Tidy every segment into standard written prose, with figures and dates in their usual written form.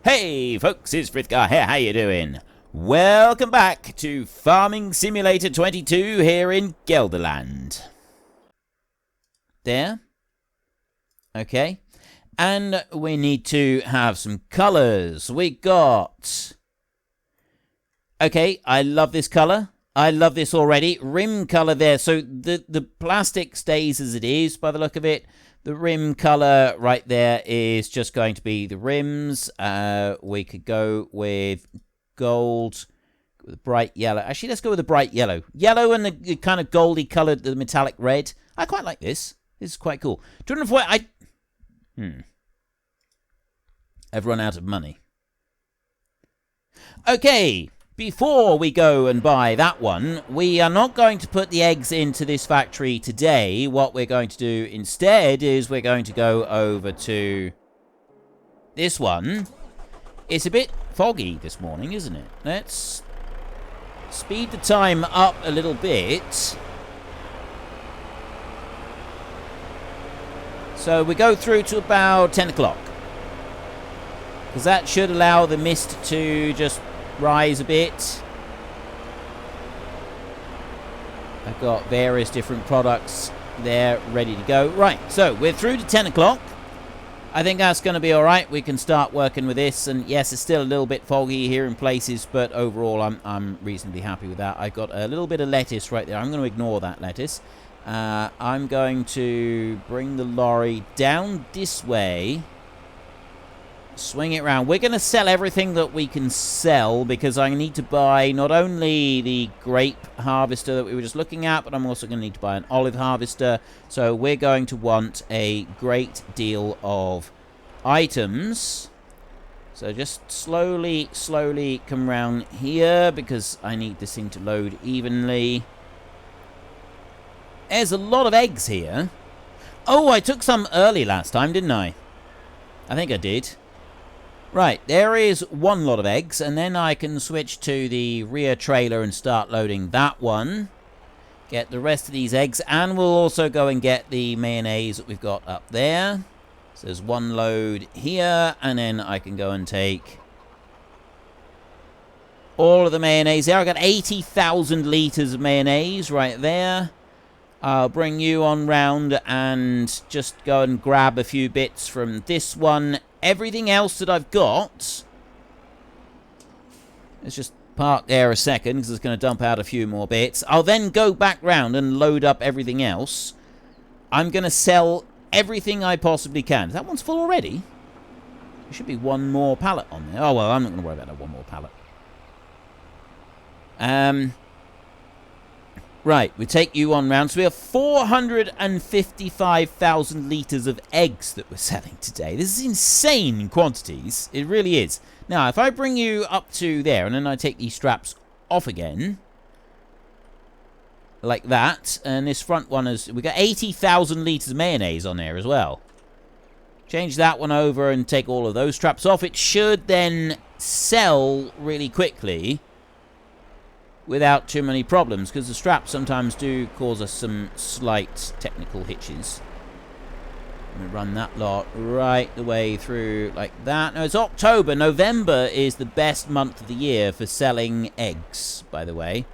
Hey folks, it's Frithgar here, how you doing? Welcome back to Farming Simulator 22 here in Gelderland. There. Okay. And we need to have some colours. We got... Okay, I love this colour. I love this already. Rim colour there. So the plastic stays as it is by the look of it. The rim colour right there is just going to be the rims. We could go with gold, with bright yellow. Actually, let's go with the bright yellow. Yellow and the kind of goldy coloured, the metallic red. I quite like this. This is quite cool. 240. I've run out of money. Okay. Before we go and buy that one, we are not going to put the eggs into this factory today. What we're going to do instead is we're going to go over to this one. It's a bit foggy this morning, isn't it? Let's speed the time up a little bit. So we go through to about 10 o'clock. Because that should allow the mist to just rise a bit. I've got various different products there ready to go. Right, so we're through to 10 o'clock. I think that's going to be alright. We can start working with this. And yes, it's still a little bit foggy here in places, but overall I'm reasonably happy with that. I've got a little bit of lettuce right there. I'm going to ignore that lettuce. I'm going to bring the lorry down this way. Swing it around. We're going to sell everything that we can sell because I need to buy not only the grape harvester that we were just looking at, but I'm also going to need to buy an olive harvester. So we're going to want a great deal of items. So just slowly come around here because I need this thing to load evenly. There's a lot of eggs here. Oh, I took some early last time, didn't I? I think I did. Right, there is one lot of eggs, and then I can switch to the rear trailer and start loading that one. Get the rest of these eggs, and we'll also go and get the mayonnaise that we've got up there. So there's one load here, and then I can go and take all of the mayonnaise there. I got 80,000 litres of mayonnaise right there. I'll bring you on round and just go and grab a few bits from this one. Everything else that I've got, let's just park there a second because it's going to dump out a few more bits. I'll then go back round and load up everything else. I'm going to sell everything I possibly can. That one's full already. There should be one more pallet on there. Oh, well, I'm not going to worry about that one more pallet. Right, we take you on round. So we have 455,000 litres of eggs that we're selling today. This is insane in quantities. It really is. Now, if I bring you up to there, and then I take these straps off again, like that, and this front one is... We've got 80,000 litres of mayonnaise on there as well. Change that one over and take all of those straps off. It should then sell really quickly without too many problems, because the straps sometimes do cause us some slight technical hitches. I'm going to run that lot right the way through like that. Now, it's October. November is the best month of the year for selling eggs, by the way.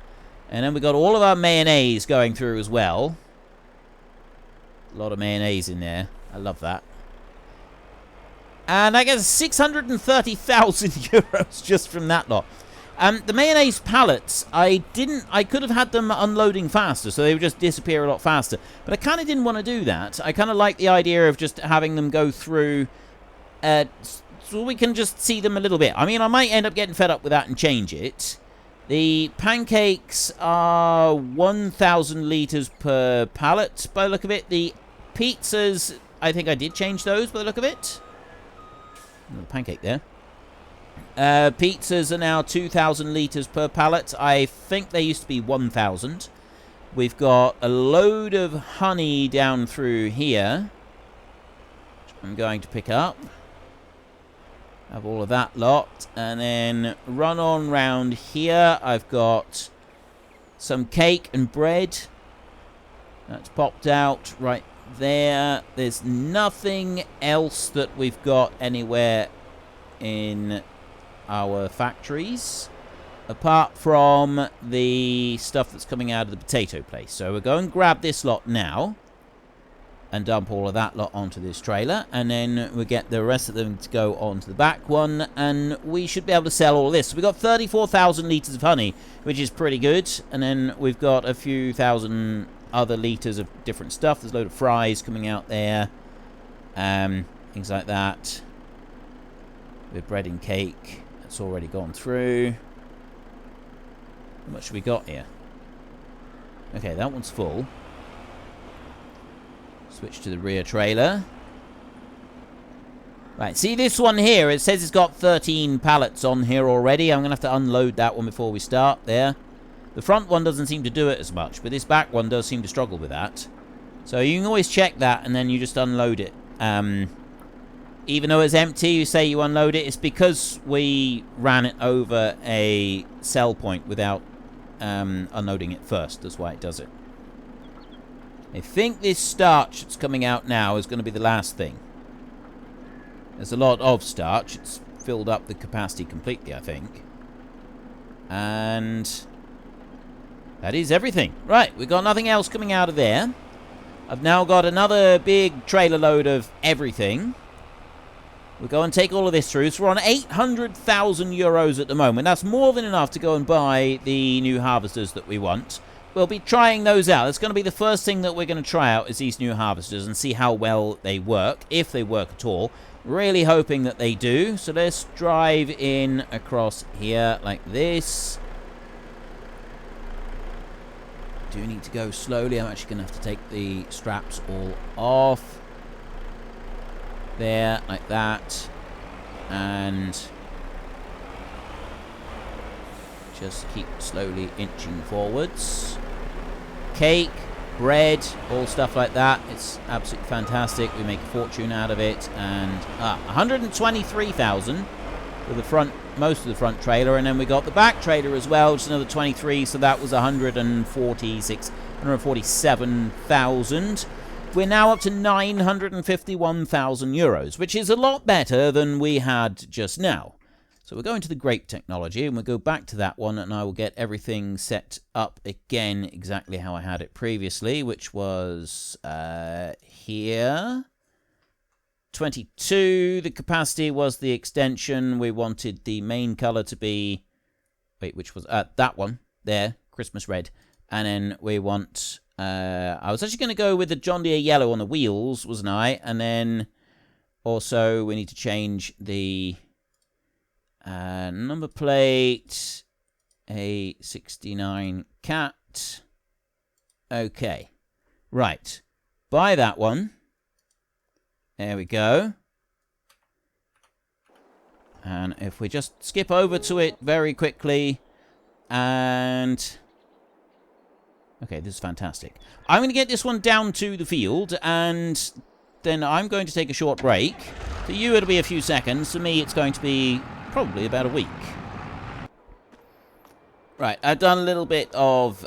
And then we've got all of our mayonnaise going through as well. A lot of mayonnaise in there. I love that. And I get 630,000 euros just from that lot. The mayonnaise pallets, I could have had them unloading faster, so they would just disappear a lot faster. But I kind of didn't want to do that. I kind of like the idea of just having them go through, so we can just see them a little bit. I mean, I might end up getting fed up with that and change it. The pancakes are 1,000 litres per pallet, by the look of it. The pizzas, I think I did change those, by the look of it. Another pancake there. Pizzas are now 2,000 litres per pallet. I think they used to be 1,000. We've got a load of honey down through here, which I'm going to pick up. Have all of that lot. And then run on round here. I've got some cake and bread. That's popped out right there. There's nothing else that we've got anywhere in our factories, apart from the stuff that's coming out of the potato place. So we'll go and grab this lot now and dump all of that lot onto this trailer, and then we'll get the rest of them to go onto the back one, and we should be able to sell all of this. So we've got 34,000 litres of honey, which is pretty good, and then we've got a few thousand other litres of different stuff. There's a load of fries coming out there, things like that, with bread and cake. That's already gone through. How much have we got here? Okay, that one's full. Switch to the rear trailer. Right, see this one here? It says it's got 13 pallets on here already. I'm going to have to unload that one before we start there. The front one doesn't seem to do it as much, but this back one does seem to struggle with that. So you can always check that, and then you just unload it. Even though it's empty, you say you unload it. It's because we ran it over a sell point without unloading it first. That's why it does it. I think this starch that's coming out now is going to be the last thing. There's a lot of starch. It's filled up the capacity completely, I think. And that is everything. Right, we've got nothing else coming out of there. I've now got another big trailer load of everything. We'll go and take all of this through. So we're on 800,000 euros at the moment. That's more than enough to go and buy the new harvesters that we want. We'll be trying those out. That's going to be the first thing that we're going to try out, is these new harvesters, and see how well they work, if they work at all. Really hoping that they do. So let's drive in across here like this. Do need to go slowly. I'm actually going to have to take the straps all off. There, like that. And just keep slowly inching forwards. Cake, bread, all stuff like that. It's absolutely fantastic. We make a fortune out of it. And 123,000 for the front, most of the front trailer, and then we got the back trailer as well, just another 23. So that was 147,000. We're now up to 951,000 euros, which is a lot better than we had just now. So we're going to the Grape technology, and we'll go back to that one, and I will get everything set up again exactly how I had it previously, which was here. 22, the capacity was the extension. We wanted the main color to be, wait, which was that one there, Christmas red. And then we want, I was actually going to go with the John Deere yellow on the wheels, wasn't I? And then also we need to change the number plate, A69 cat. Okay, right, buy that one. There we go. And if we just skip over to it very quickly, and okay, this is fantastic. I'm going to get this one down to the field, and then I'm going to take a short break. For you, it'll be a few seconds. For me, it's going to be probably about a week. Right, I've done a little bit of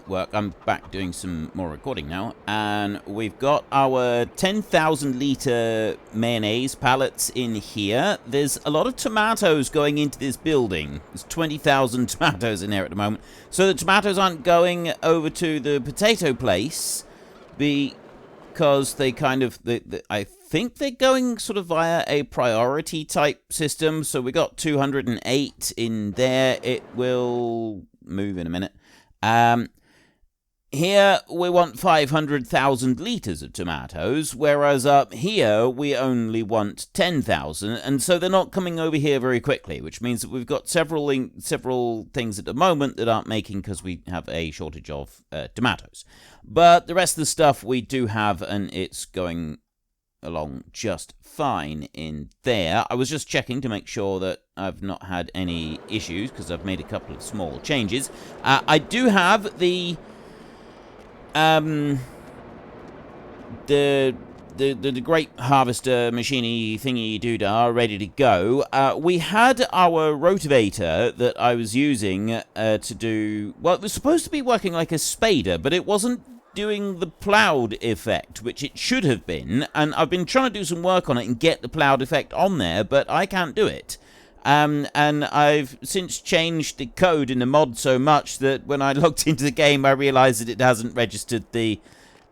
work. I'm back doing some more recording now. And we've got our 10,000 litre mayonnaise pallets in here. There's a lot of tomatoes going into this building. There's 20,000 tomatoes in there at the moment. So the tomatoes aren't going over to the potato place because they kind of, I think they're going sort of via a priority type system. So we got 208 in there. It will move in a minute. Here we want 500,000 litres of tomatoes, whereas up here we only want 10,000, and so they're not coming over here very quickly, which means that we've got several things at the moment that aren't making because we have a shortage of tomatoes. But the rest of the stuff we do have, and it's going along just fine in there. I was just checking to make sure that I've not had any issues because I've made a couple of small changes. I do have the Grape harvester machiney thingy doodah ready to go. We had our rotavator that I was using to do, well, it was supposed to be working like a spader, but it wasn't doing the ploughed effect, which it should have been, and I've been trying to do some work on it and get the ploughed effect on there, but I can't do it. And I've since changed the code in the mod so much that when I logged into the game, I realized that it hasn't registered the...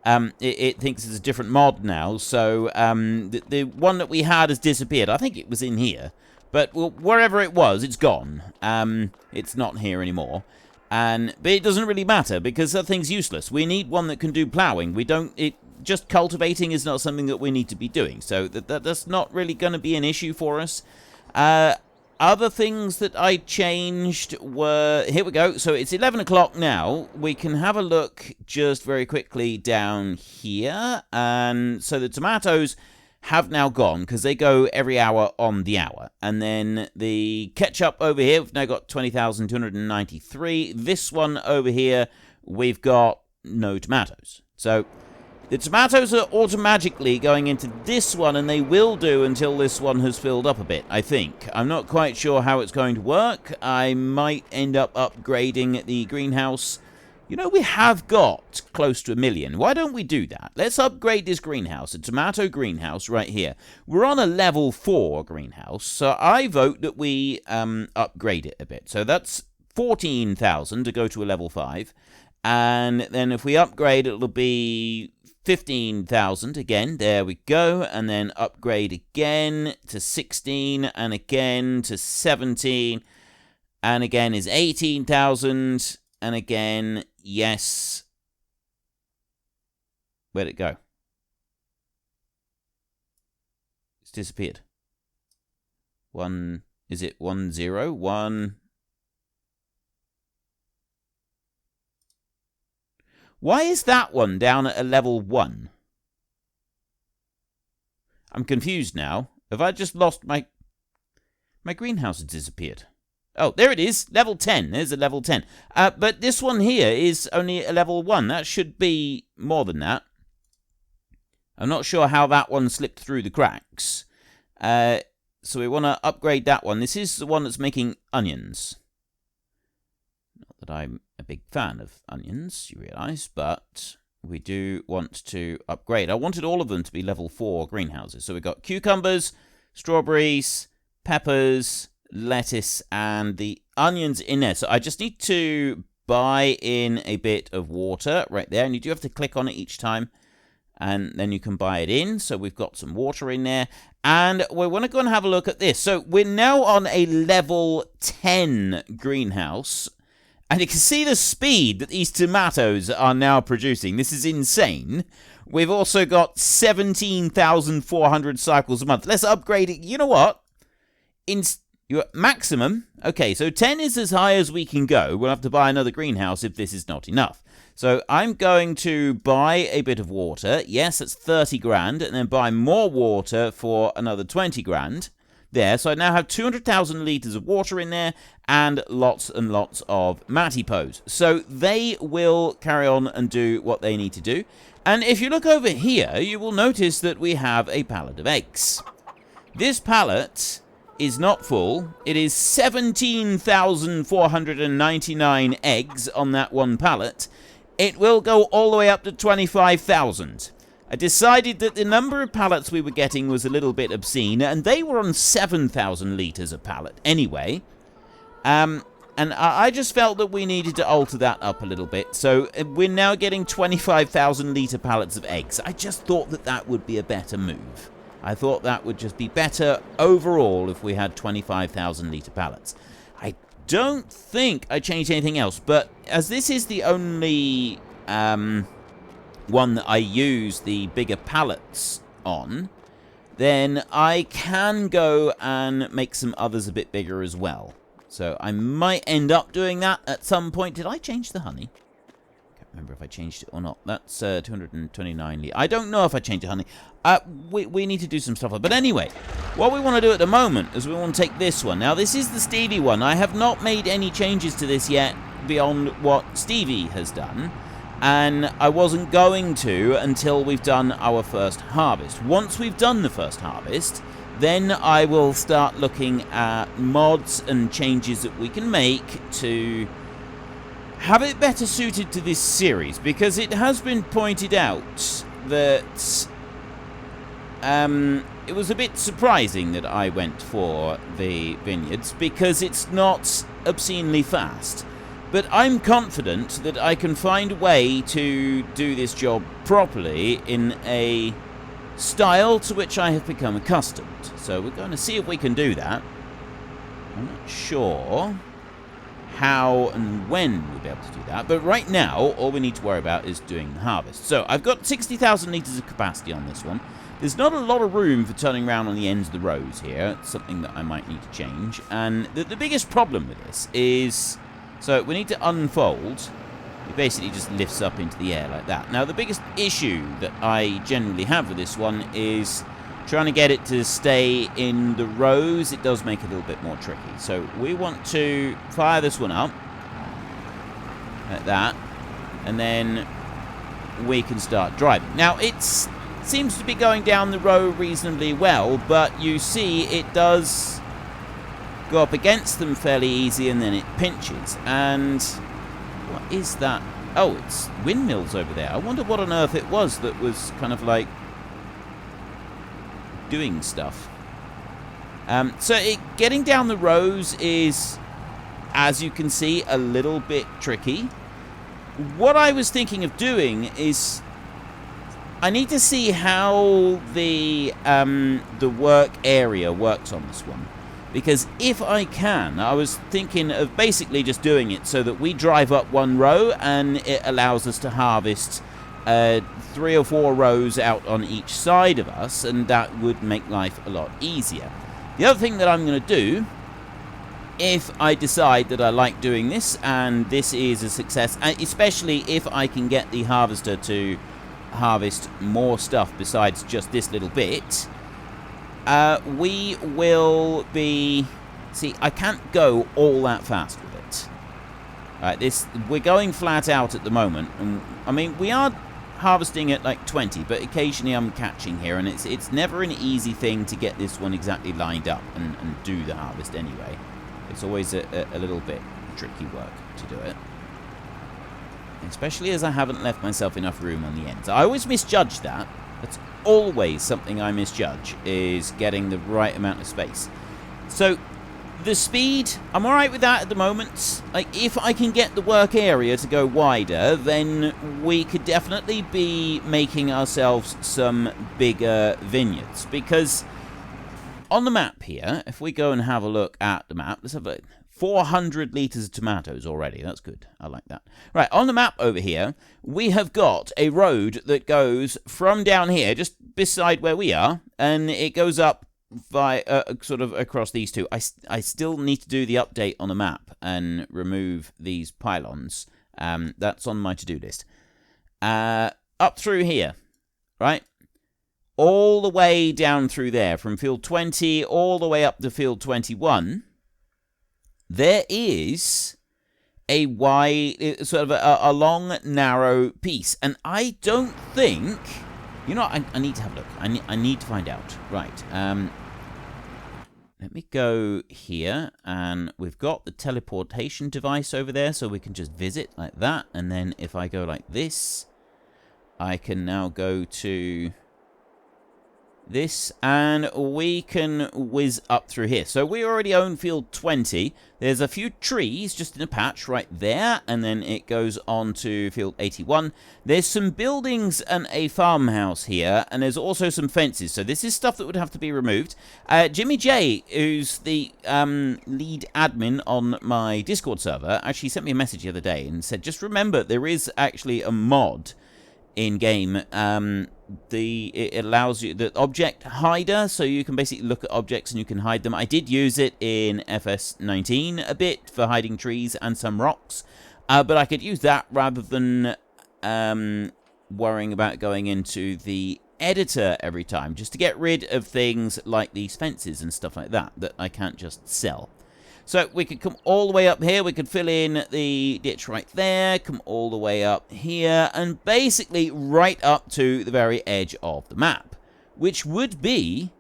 it thinks it's a different mod now, so the one that we had has disappeared. I think it was in here, but well, wherever it was, it's gone. It's not here anymore. But it doesn't really matter, because that thing's useless. We need one that can do ploughing. Just cultivating is not something that we need to be doing, so that's not really going to be an issue for us. Other things that I changed were... Here we go. So it's 11 o'clock now. We can have a look just very quickly down here. And so the tomatoes have now gone, because they go every hour on the hour. And then the ketchup over here, we've now got 20,293. This one over here, we've got no tomatoes. So the tomatoes are automatically going into this one, and they will do until this one has filled up a bit, I think. I'm not quite sure how it's going to work. I might end up upgrading the greenhouse. You know, we have got close to 1 million. Why don't we do that? Let's upgrade this greenhouse, a tomato greenhouse right here. We're on a level 4 greenhouse, so I vote that we upgrade it a bit. So that's 14,000 to go to a level 5. And then if we upgrade, it'll be 15,000 again. There we go. And then upgrade again to 16, and again to 17, and again is 18,000, and again, yes. Where'd it go? It's disappeared. Is it 1 0 1? Why is that one down at a level 1? I'm confused now. Have I just lost my greenhouse has disappeared. Oh, there it is. Level 10. There's a level 10. But this one here is only a level 1. That should be more than that. I'm not sure how that one slipped through the cracks. So we want to upgrade that one. This is the one that's making onions. Not that I'm a big fan of onions, you realise, but we do want to upgrade. I wanted all of them to be level 4 greenhouses. So we've got cucumbers, strawberries, peppers, lettuce, and the onions in there. So I just need to buy in a bit of water right there, and you do have to click on it each time, and then you can buy it in. So we've got some water in there, and we want to go and have a look at this. So we're now on a level 10 greenhouse, and you can see the speed that these tomatoes are now producing. This is insane. We've also got 17,400 cycles a month. Let's upgrade it. You know what? Your maximum. Okay, so 10 is as high as we can go. We'll have to buy another greenhouse if this is not enough. So I'm going to buy a bit of water. Yes, that's 30 grand. And then buy more water for another 20 grand. There, so I now have 200,000 litres of water in there and lots of matipos. So they will carry on and do what they need to do. And if you look over here, you will notice that we have a pallet of eggs. This pallet is not full. It is 17,499 eggs on that one pallet. It will go all the way up to 25,000. I decided that the number of pallets we were getting was a little bit obscene, and they were on 7,000 litres a pallet anyway. And I just felt that we needed to alter that up a little bit. So we're now getting 25,000 litre pallets of eggs. I just thought that that would be a better move. I thought that would just be better overall if we had 25,000 litre pallets. I don't think I changed anything else, but as this is the only one that I use the bigger pallets on, then I can go and make some others a bit bigger as well. So I might end up doing that at some point. Did I change the honey? Can't remember if I changed it or not. That's 229 litres. I don't know if I changed the honey. We need to do some stuff. But anyway, what we want to do at the moment is we want to take this one. Now, this is the Stevie one. I have not made any changes to this yet beyond what Stevie has done. And I wasn't going to until we've done our first harvest. Once we've done the first harvest, then I will start looking at mods and changes that we can make to have it better suited to this series, because it has been pointed out that it was a bit surprising that I went for the vineyards, because it's not obscenely fast. But I'm confident that I can find a way to do this job properly in a style to which I have become accustomed. So we're going to see if we can do that. I'm not sure how and when we'll be able to do that, but right now all we need to worry about is doing the harvest. So I've got 60,000 litres of capacity on this one. There's not a lot of room for turning around on the ends of the rows here. It's something that I might need to change. And the biggest problem with this is, so we need to unfold. It basically just lifts up into the air like that. Now the biggest issue that I generally have with this one is trying to get it to stay in the rows. It does make it a little bit more tricky. So we want to fire this one up like that, and then we can start driving. Now it seems to be going down the row reasonably well, but you see it does go up against them fairly easy, and then it pinches. And what is that? Oh, it's windmills over there. I wonder what on earth it was that was kind of like doing stuff. So getting down the rows is, as you can see, a little bit tricky. What I was thinking of doing is I need to see how the work area works on this one. Because if I can, I was thinking of basically just doing it so that we drive up one row and it allows us to harvest 3 or 4 rows out on each side of us, and that would make life a lot easier. The other thing that I'm going to do, if I decide that I like doing this and this is a success, especially if I can get the harvester to harvest more stuff besides just this little bit, we will be... See, I can't go all that fast with it. Alright, we're going flat out at the moment, and I mean, we are harvesting at like 20, but occasionally I'm catching here, and it's never an easy thing to get this one exactly lined up and do the harvest anyway. It's always a little bit tricky work to do it. Especially as I haven't left myself enough room on the ends. I always misjudge that. That's always something I misjudge, is getting the right amount of space. So the speed, I'm alright with that at the moment. Like, if I can get the work area to go wider, then we could definitely be making ourselves some bigger vineyards. Because on the map here, if we go and have a look at the map, let's have a 400 litres of tomatoes already. That's good. I like that. Right, on the map over here, we have got a road that goes from down here, just beside where we are, and it goes up by sort of across these two. I still need to do the update on the map and remove these pylons. That's on my to-do list. Up through here, right? All the way down through there, from field 20 all the way up to field 21, there is a wide, sort of a long, narrow piece. And I don't think... You know, I need to have a look. I need to find out. Right. Let me go here, and we've got the teleportation device over there, so we can just visit like that. And then if I go like this, I can now go to this, and we can whiz up through here. So we already own field 20. There's a few trees just in a patch right there, and then it goes on to field 81. There's some buildings and a farmhouse here, and there's also some fences. So this is stuff that would have to be removed. Jimmy J, who's the lead admin on my Discord server, actually sent me a message the other day and said, just remember, there is actually a mod in game. It allows you the object hider, so you can basically look at objects and you can hide them. I did use it in FS19 a bit for hiding trees and some rocks, but I could use that rather than worrying about going into the editor every time, just to get rid of things like these fences and stuff like that I can't just sell. So we could come all the way up here, we could fill in the ditch right there, come all the way up here, and basically right up to the very edge of the map, which would be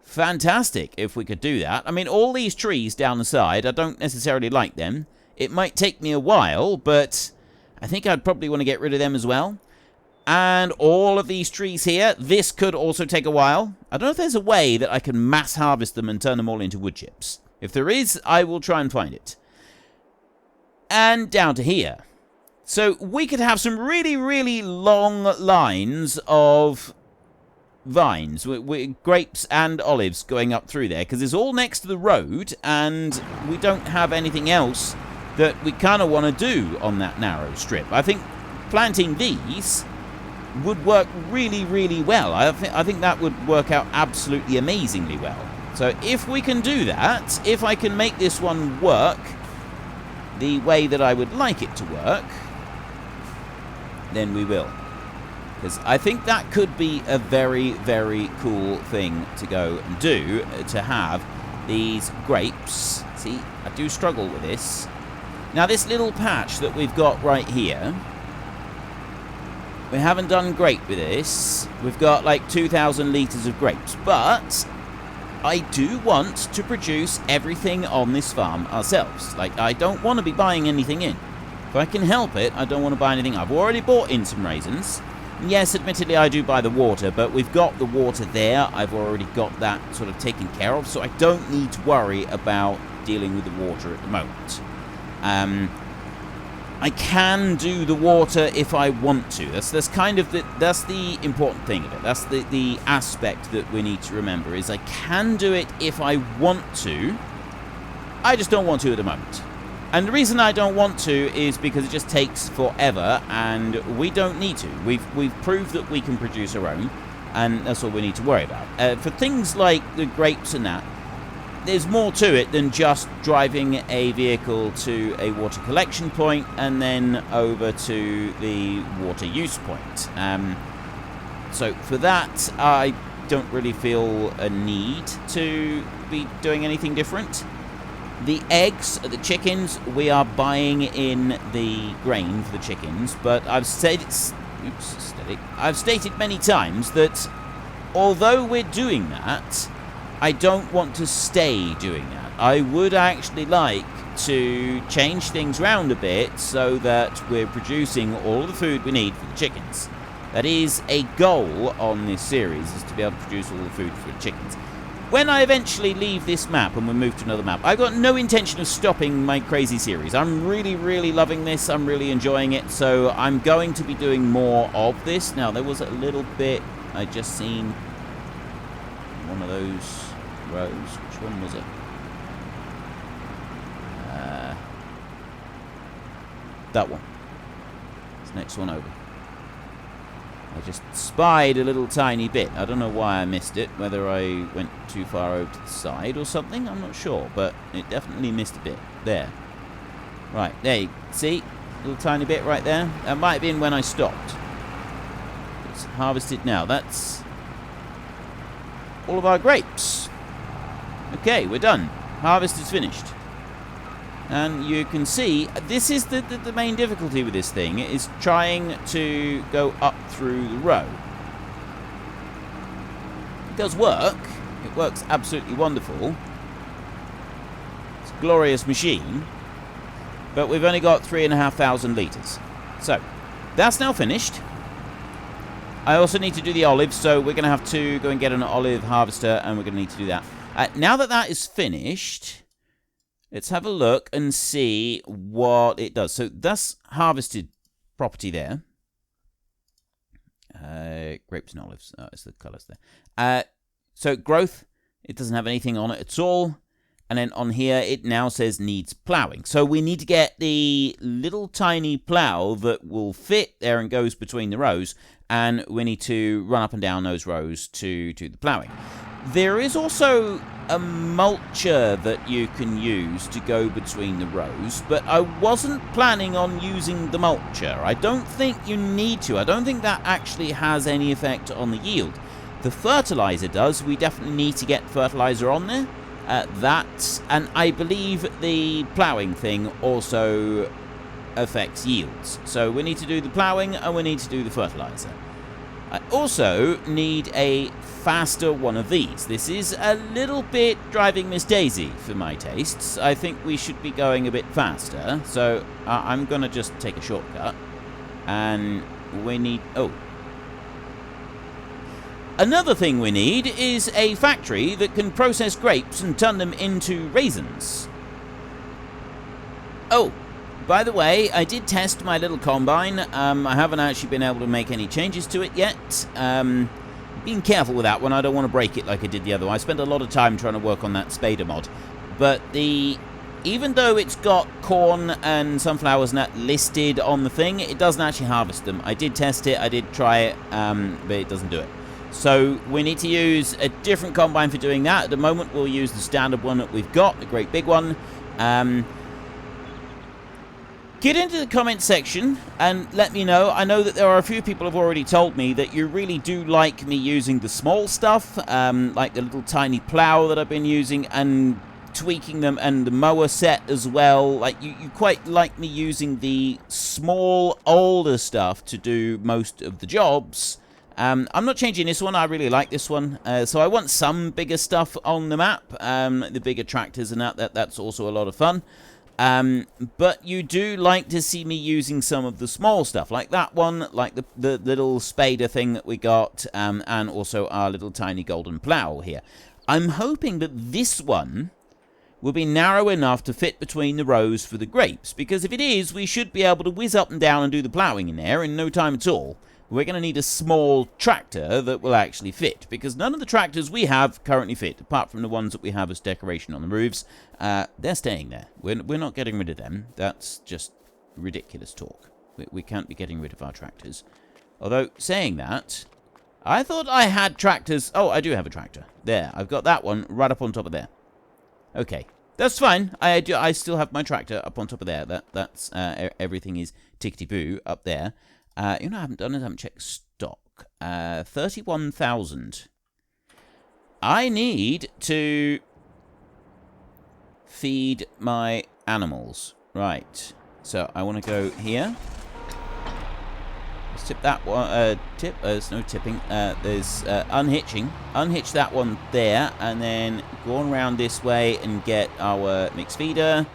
fantastic if we could do that. I mean, all these trees down the side, I don't necessarily like them. It might take me a while, but I think I'd probably want to get rid of them as well. And all of these trees here, this could also take a while. I don't know if there's a way that I can mass harvest them and turn them all into wood chips. If there is, I will try and find it. And down to here. So we could have some really, really long lines of vines, grapes and olives going up through there, because it's all next to the road, and we don't have anything else that we kind of want to do on that narrow strip. I think planting these would work really, really well. I think that would work out absolutely amazingly well. So if we can do that, if I can make this one work the way that I would like it to work, then we will. Because I think that could be a very, very cool thing to go and do, to have these grapes. See, I do struggle with this. Now, this little patch that we've got right here, we haven't done grape with this. We've got like 2,000 litres of grapes, but I do want to produce everything on this farm ourselves. Like, I don't want to be buying anything in. If I can help it, I don't want to buy anything. I've already bought in some raisins. Yes, admittedly, I do buy the water, but we've got the water there. I've already got that sort of taken care of, so I don't need to worry about dealing with the water at the moment. I can do the water if I want to. That's kind of that's the important thing of it. That's the aspect that we need to remember, is I can do it if I want to. I just don't want to at the moment. And the reason I don't want to is because it just takes forever, and we don't need to. We've proved that we can produce our own, and that's all we need to worry about. For things like the grapes and that, there's more to it than just driving a vehicle to a water collection point and then over to the water use point. So for that, I don't really feel a need to be doing anything different. The eggs, the chickens, we are buying in the grain for the chickens, but I've stated many times that although we're doing that, I don't want to stay doing that. I would actually like to change things around a bit so that we're producing all the food we need for the chickens. That is a goal on this series, is to be able to produce all the food for the chickens. When I eventually leave this map and we move to another map, I've got no intention of stopping my crazy series. I'm really, really loving this. I'm really enjoying it. So I'm going to be doing more of this. Now, there was a little bit I just seen. One of those rows. Which one was it? That one. It's the next one over. I just spied a little tiny bit. I don't know why I missed it, whether I went too far over to the side or something, I'm not sure, but it definitely missed a bit. There. Right, there you see? A little tiny bit right there. That might have been when I stopped. It's harvested now. That's all of our grapes. Okay, we're done. Harvest is finished. And you can see, this is the main difficulty with this thing, is trying to go up through the row. It does work. It works absolutely wonderful. It's a glorious machine. But we've only got 3,500 litres. So, that's now finished. I also need to do the olives, so we're going to have to go and get an olive harvester, and we're going to need to do that. Now that that is finished, let's have a look and see what it does. So that's harvested property there. Grapes and olives. Oh, it's the colours there. So growth, it doesn't have anything on it at all. And then on here, it now says needs ploughing. So we need to get the little tiny plough that will fit there and goes between the rows. And we need to run up and down those rows to do the ploughing. There is also a mulcher that you can use to go between the rows, but I wasn't planning on using the mulcher. I don't think you need to. I don't think that actually has any effect on the yield. The fertilizer does. We definitely need to get fertilizer on there. And I believe the ploughing thing also affects yields. So we need to do the ploughing and we need to do the fertilizer. I also need a faster one of these. This is a little bit driving Miss Daisy for my tastes. I think we should be going a bit faster. So I'm going to just take a shortcut. And we need... Oh. Another thing we need is a factory that can process grapes and turn them into raisins. Oh, by the way, I did test my little combine. I haven't actually been able to make any changes to it yet. Being careful with that one. I don't want to break it like I did the other one. I spent a lot of time trying to work on that spader mod. But even though it's got corn and sunflowers and that listed on the thing, it doesn't actually harvest them. I did test it, I did try it, but it doesn't do it. So we need to use a different combine for doing that. At the moment, we'll use the standard one that we've got, the great big one. Get into the comment section and let me know. I know that there are a few people who have already told me that you really do like me using the small stuff, like the little tiny plow that I've been using and tweaking them, and the mower set as well. Like you quite like me using the small, older stuff to do most of the jobs. I'm not changing this one. I really like this one. So I want some bigger stuff on the map. The bigger tractors and that's also a lot of fun. But you do like to see me using some of the small stuff, like that one, like the little spader thing that we got, and also our little tiny golden plow here. I'm hoping that this one will be narrow enough to fit between the rows for the grapes, because if it is, we should be able to whiz up and down and do the ploughing in there in no time at all. We're going to need a small tractor that will actually fit, because none of the tractors we have currently fit, apart from the ones that we have as decoration on the roofs. They're staying there. We're not getting rid of them. That's just ridiculous talk. We can't be getting rid of our tractors. Although, saying that, I thought I had tractors... Oh, I do have a tractor. There, I've got that one right up on top of there. Okay, that's fine. I still have my tractor up on top of there. That's everything is tickety-boo up there. You know, I haven't done it. I haven't checked stock. 31,000. I need to feed my animals. Right. So I want to go here. Let's tip that one. There's no tipping. There's unhitching. Unhitch that one there, and then go on around this way and get our mixed feeder.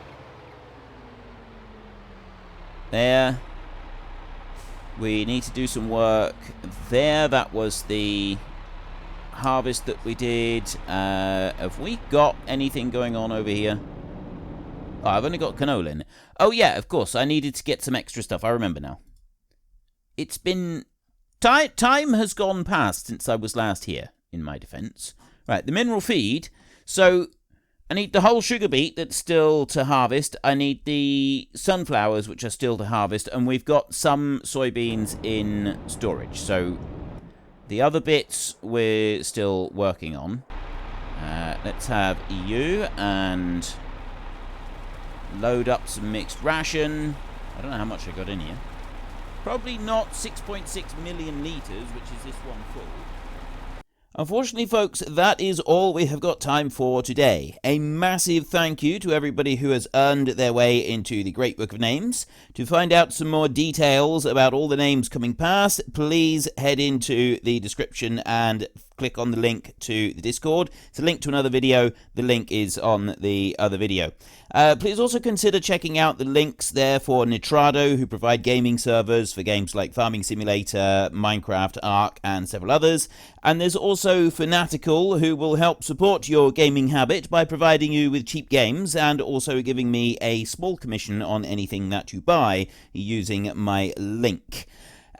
There. We need to do some work there. That was the harvest that we did. Have we got anything going on over here? Oh, I've only got canola in. Oh, yeah, of course. I needed to get some extra stuff. I remember now. It's been... Time has gone past since I was last here, in my defense. Right, the mineral feed. So... I need the whole sugar beet that's still to harvest. I need the sunflowers, which are still to harvest. And we've got some soybeans in storage. So the other bits we're still working on. Let's have EU and load up some mixed ration. I don't know how much I got in here. Probably not 6.6 million litres, which is this one full. Unfortunately, folks, that is all we have got time for today. A massive thank you to everybody who has earned their way into the Great Book of Names. To find out some more details about all the names coming past, please head into the description and click on the link to the Discord. It's a link to another video. The link is on the other video. Please also consider checking out the links there for Nitrado, who provide gaming servers for games like Farming Simulator, Minecraft, Ark, and several others. And there's also Fanatical, who will help support your gaming habit by providing you with cheap games and also giving me a small commission on anything that you buy using my link.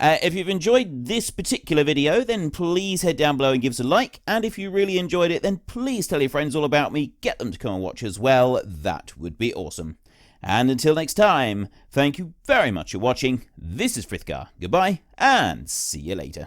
If you've enjoyed this particular video, then please head down below and give us a like. And if you really enjoyed it, then please tell your friends all about me. Get them to come and watch as well. That would be awesome. And until next time, thank you very much for watching. This is Frithgar. Goodbye, and see you later.